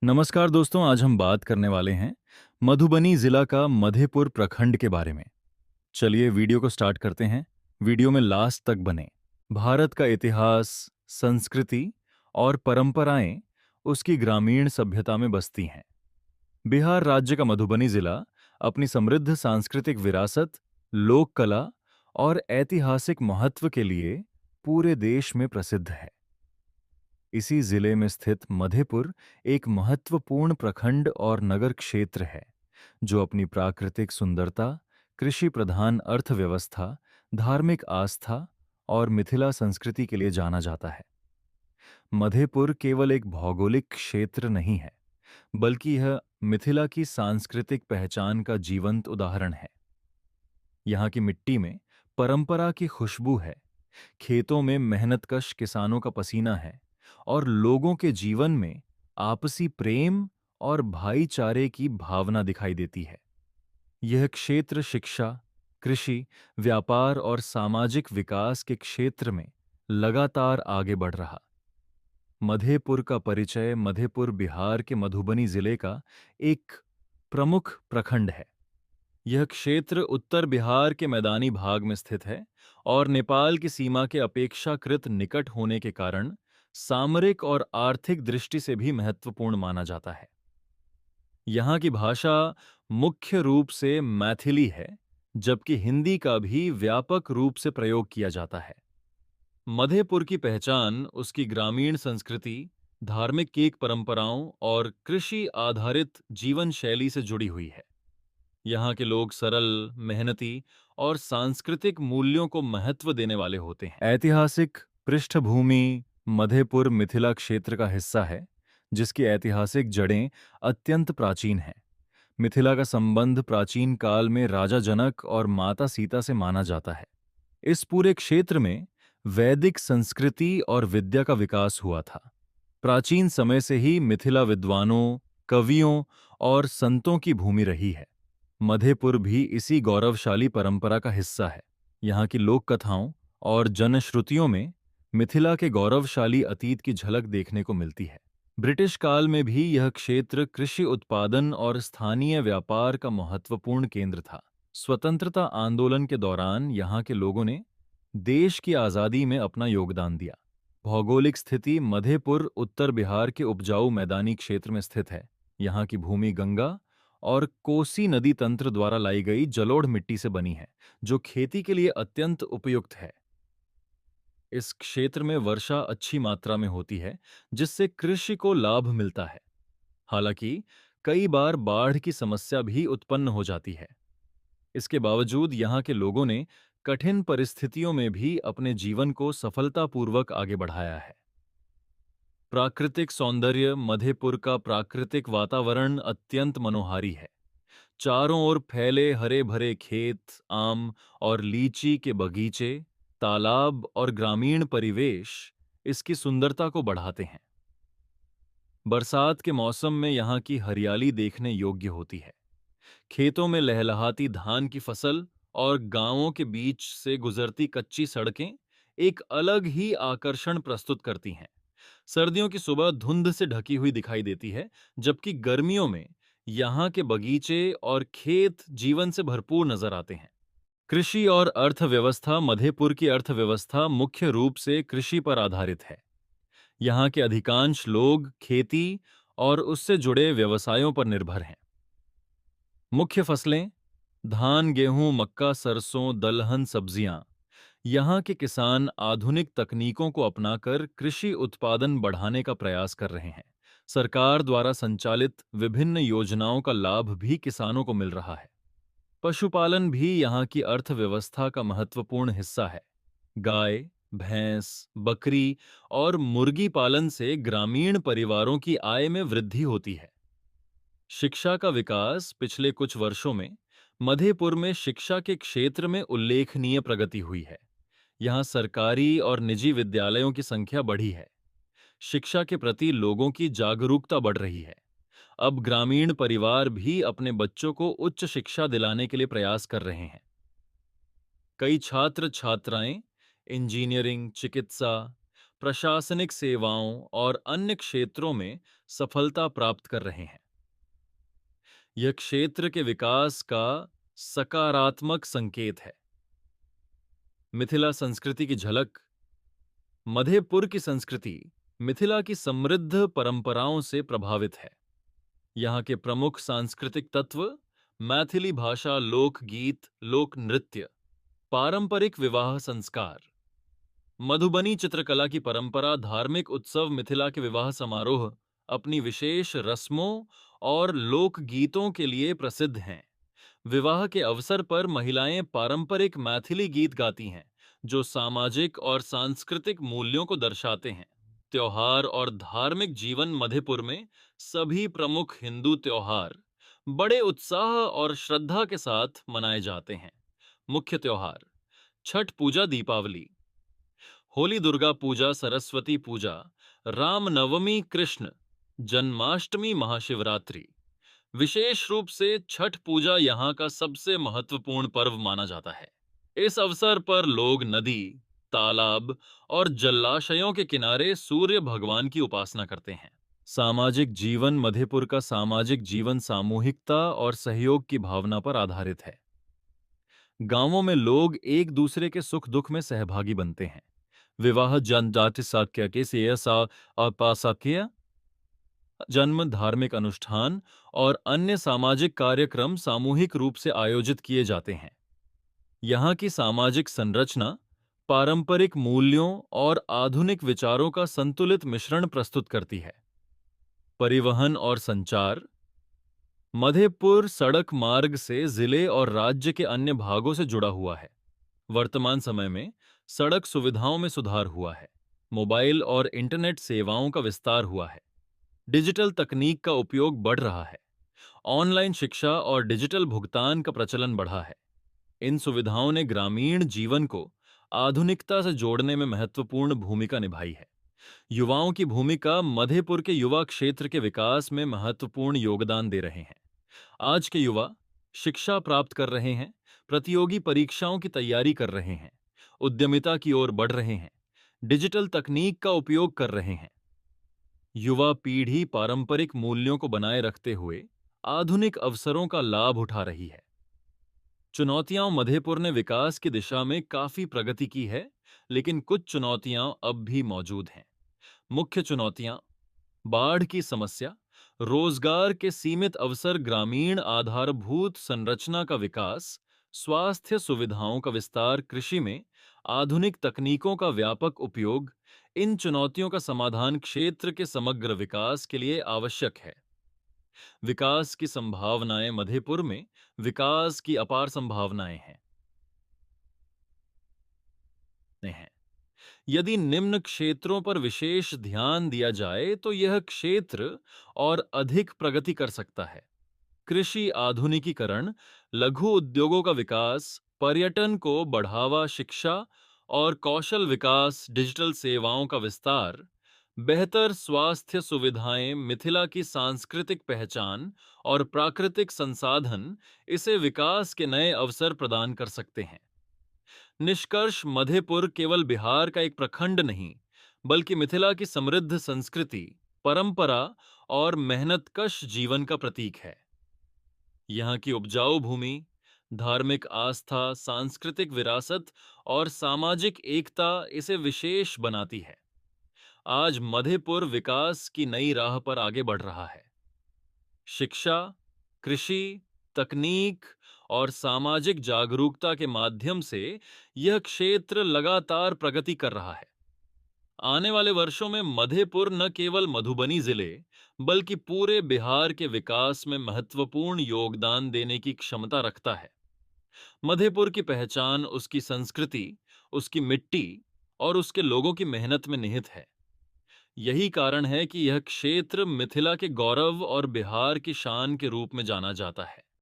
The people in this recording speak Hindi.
नमस्कार दोस्तों, आज हम बात करने वाले हैं मधुबनी जिला का मधेपुर प्रखंड के बारे में। चलिए वीडियो को स्टार्ट करते हैं। वीडियो में लास्ट तक बने। भारत का इतिहास, संस्कृति और परंपराएं उसकी ग्रामीण सभ्यता में बसती हैं। बिहार राज्य का मधुबनी जिला अपनी समृद्ध सांस्कृतिक विरासत, लोक कला और ऐतिहासिक महत्व के लिए पूरे देश में प्रसिद्ध है। इसी जिले में स्थित मधेपुर एक महत्वपूर्ण प्रखंड और नगर क्षेत्र है, जो अपनी प्राकृतिक सुंदरता, कृषि प्रधान अर्थव्यवस्था, धार्मिक आस्था और मिथिला संस्कृति के लिए जाना जाता है। मधेपुर केवल एक भौगोलिक क्षेत्र नहीं है, बल्कि यह मिथिला की सांस्कृतिक पहचान का जीवंत उदाहरण है। यहाँ की मिट्टी में परंपरा की खुशबू है, खेतों में मेहनतकश किसानों का पसीना है और लोगों के जीवन में आपसी प्रेम और भाईचारे की भावना दिखाई देती है। यह क्षेत्र शिक्षा, कृषि, व्यापार और सामाजिक विकास के क्षेत्र में लगातार आगे बढ़ रहा। मधेपुर का परिचय मधेपुर बिहार के मधुबनी जिले का एक प्रमुख प्रखंड है। यह क्षेत्र उत्तर बिहार के मैदानी भाग में स्थित है और नेपाल की सीमा के अपेक्षाकृत निकट होने के कारण सामरिक और आर्थिक दृष्टि से भी महत्वपूर्ण माना जाता है। यहाँ की भाषा मुख्य रूप से मैथिली है, जबकि हिंदी का भी व्यापक रूप से प्रयोग किया जाता है। मधेपुर की पहचान उसकी ग्रामीण संस्कृति, धार्मिक केक परंपराओं और कृषि आधारित जीवन शैली से जुड़ी हुई है। यहाँ के लोग सरल, मेहनती और सांस्कृतिक मूल्यों को महत्व देने वाले होते हैं। ऐतिहासिक पृष्ठभूमि मधेपुर मिथिला क्षेत्र का हिस्सा है, जिसकी ऐतिहासिक जड़ें अत्यंत प्राचीन हैं। मिथिला का संबंध प्राचीन काल में राजा जनक और माता सीता से माना जाता है। इस पूरे क्षेत्र में वैदिक संस्कृति और विद्या का विकास हुआ था। प्राचीन समय से ही मिथिला विद्वानों, कवियों और संतों की भूमि रही है। मधेपुर भी इसी गौरवशाली परंपरा का हिस्सा है। यहाँ की लोक कथाओं और जनश्रुतियों में मिथिला के गौरवशाली अतीत की झलक देखने को मिलती है। ब्रिटिश काल में भी यह क्षेत्र कृषि उत्पादन और स्थानीय व्यापार का महत्वपूर्ण केंद्र था। स्वतंत्रता आंदोलन के दौरान यहाँ के लोगों ने देश की आज़ादी में अपना योगदान दिया। भौगोलिक स्थिति मधेपुर उत्तर बिहार के उपजाऊ मैदानी क्षेत्र में स्थित है। यहाँ की भूमि गंगा और कोसी नदी तंत्र द्वारा लाई गई जलोढ़ मिट्टी से बनी है, जो खेती के लिए अत्यंत उपयुक्त है। इस क्षेत्र में वर्षा अच्छी मात्रा में होती है, जिससे कृषि को लाभ मिलता है। हालांकि कई बार बाढ़ की समस्या भी उत्पन्न हो जाती है। इसके बावजूद यहाँ के लोगों ने कठिन परिस्थितियों में भी अपने जीवन को सफलतापूर्वक आगे बढ़ाया है। प्राकृतिक सौंदर्य मधेपुर का प्राकृतिक वातावरण अत्यंत मनोहारी है। चारों ओर फैले हरे भरे खेत, आम और लीची के बगीचे, तालाब और ग्रामीण परिवेश इसकी सुंदरता को बढ़ाते हैं। बरसात के मौसम में यहाँ की हरियाली देखने योग्य होती है। खेतों में लहलहाती धान की फसल और गांवों के बीच से गुजरती कच्ची सड़कें एक अलग ही आकर्षण प्रस्तुत करती हैं। सर्दियों की सुबह धुंध से ढकी हुई दिखाई देती है, जबकि गर्मियों में यहाँ के बगीचे और खेत जीवन से भरपूर नजर आते हैं। कृषि और अर्थव्यवस्था मधेपुर की अर्थव्यवस्था मुख्य रूप से कृषि पर आधारित है। यहाँ के अधिकांश लोग खेती और उससे जुड़े व्यवसायों पर निर्भर हैं। मुख्य फसलें धान, गेहूं, मक्का, सरसों, दलहन, सब्जियां। यहाँ के किसान आधुनिक तकनीकों को अपनाकर कृषि उत्पादन बढ़ाने का प्रयास कर रहे हैं। सरकार द्वारा संचालित विभिन्न योजनाओं का लाभ भी किसानों को मिल रहा है। पशुपालन भी यहाँ की अर्थव्यवस्था का महत्वपूर्ण हिस्सा है। गाय, भैंस, बकरी और मुर्गी पालन से ग्रामीण परिवारों की आय में वृद्धि होती है। शिक्षा का विकास पिछले कुछ वर्षों में मधेपुर में शिक्षा के क्षेत्र में उल्लेखनीय प्रगति हुई है। यहाँ सरकारी और निजी विद्यालयों की संख्या बढ़ी है। शिक्षा के प्रति लोगों की जागरूकता बढ़ रही है। अब ग्रामीण परिवार भी अपने बच्चों को उच्च शिक्षा दिलाने के लिए प्रयास कर रहे हैं। कई छात्र छात्राएं इंजीनियरिंग, चिकित्सा, प्रशासनिक सेवाओं और अन्य क्षेत्रों में सफलता प्राप्त कर रहे हैं। यह क्षेत्र के विकास का सकारात्मक संकेत है। मिथिला संस्कृति की झलक। मधेपुर की संस्कृति मिथिला की समृद्ध परंपराओं से प्रभावित है। यहाँ के प्रमुख सांस्कृतिक तत्व मैथिली भाषा, लोकगीत, लोक नृत्य, पारंपरिक विवाह संस्कार, मधुबनी चित्रकला की परंपरा, धार्मिक उत्सव। मिथिला के विवाह समारोह अपनी विशेष रस्मों और लोकगीतों के लिए प्रसिद्ध हैं। विवाह के अवसर पर महिलाएं पारंपरिक मैथिली गीत गाती हैं, जो सामाजिक और सांस्कृतिक मूल्यों को दर्शाते हैं। त्योहार और धार्मिक जीवन। मधेपुर में सभी प्रमुख हिंदू त्योहार बड़े उत्साह और श्रद्धा के साथ मनाए जाते हैं। मुख्य त्योहार: छठ पूजा, दीपावली, होली, दुर्गा पूजा, सरस्वती पूजा, रामनवमी, कृष्ण जन्माष्टमी, महाशिवरात्रि। विशेष रूप से छठ पूजा यहाँ का सबसे महत्वपूर्ण पर्व माना जाता है। इस अवसर पर लोग नदी, तालाब और जलाशयों के किनारे सूर्य भगवान की उपासना करते हैं। सामाजिक जीवन। मधेपुर का सामाजिक जीवन सामूहिकता और सहयोग की भावना पर आधारित है। गांवों में लोग एक दूसरे के सुख दुख में सहभागी बनते हैं। विवाह, जनजाति साक्य के सियसा और पासाक्य, जन्म, धार्मिक अनुष्ठान और अन्य सामाजिक कार्यक्रम सामूहिक रूप से आयोजित किए जाते हैं। यहाँ की सामाजिक संरचना पारंपरिक मूल्यों और आधुनिक विचारों का संतुलित मिश्रण प्रस्तुत करती है। परिवहन और संचार। मधेपुर सड़क मार्ग से जिले और राज्य के अन्य भागों से जुड़ा हुआ है। वर्तमान समय में सड़क सुविधाओं में सुधार हुआ है। मोबाइल और इंटरनेट सेवाओं का विस्तार हुआ है। डिजिटल तकनीक का उपयोग बढ़ रहा है। ऑनलाइन शिक्षा और डिजिटल भुगतान का प्रचलन बढ़ा है। इन सुविधाओं ने ग्रामीण जीवन को आधुनिकता से जोड़ने में महत्वपूर्ण भूमिका निभाई है। युवाओं की भूमिका। मधेपुर के युवा क्षेत्र के विकास में महत्वपूर्ण योगदान दे रहे हैं। आज के युवा शिक्षा प्राप्त कर रहे हैं, प्रतियोगी परीक्षाओं की तैयारी कर रहे हैं, उद्यमिता की ओर बढ़ रहे हैं, डिजिटल तकनीक का उपयोग कर रहे हैं। युवा पीढ़ी पारंपरिक मूल्यों को बनाए रखते हुए आधुनिक अवसरों का लाभ उठा रही है। चुनौतियां। मधेपुर ने विकास की दिशा में काफी प्रगति की है, लेकिन कुछ चुनौतियां अब भी मौजूद हैं। मुख्य चुनौतियां: बाढ़ की समस्या, रोजगार के सीमित अवसर, ग्रामीण आधारभूत संरचना का विकास, स्वास्थ्य सुविधाओं का विस्तार, कृषि में आधुनिक तकनीकों का व्यापक उपयोग। इन चुनौतियों का समाधान क्षेत्र के समग्र विकास के लिए आवश्यक है। विकास की संभावनाएं। मधेपुर में विकास की अपार संभावनाएं हैं। यदि निम्न क्षेत्रों पर विशेष ध्यान दिया जाए तो यह क्षेत्र और अधिक प्रगति कर सकता है। कृषि आधुनिकीकरण, लघु उद्योगों का विकास, पर्यटन को बढ़ावा, शिक्षा और कौशल विकास, डिजिटल सेवाओं का विस्तार, बेहतर स्वास्थ्य सुविधाएं, मिथिला की सांस्कृतिक पहचान और प्राकृतिक संसाधन इसे विकास के नए अवसर प्रदान कर सकते हैं। निष्कर्ष: मधेपुर केवल बिहार का एक प्रखंड नहीं, बल्कि मिथिला की समृद्ध संस्कृति, परंपरा और मेहनतकश जीवन का प्रतीक है। यहाँ की उपजाऊ भूमि, धार्मिक आस्था, सांस्कृतिक विरासत और सामाजिक एकता इसे विशेष बनाती है। आज मधेपुर विकास की नई राह पर आगे बढ़ रहा है। शिक्षा, कृषि, तकनीक और सामाजिक जागरूकता के माध्यम से यह क्षेत्र लगातार प्रगति कर रहा है। आने वाले वर्षों में मधेपुर न केवल मधुबनी जिले, बल्कि पूरे बिहार के विकास में महत्वपूर्ण योगदान देने की क्षमता रखता है। मधेपुर की पहचान उसकी संस्कृति, उसकी मिट्टी और उसके लोगों की मेहनत में निहित है। यही कारण है कि यह क्षेत्र मिथिला के गौरव और बिहार की शान के रूप में जाना जाता है।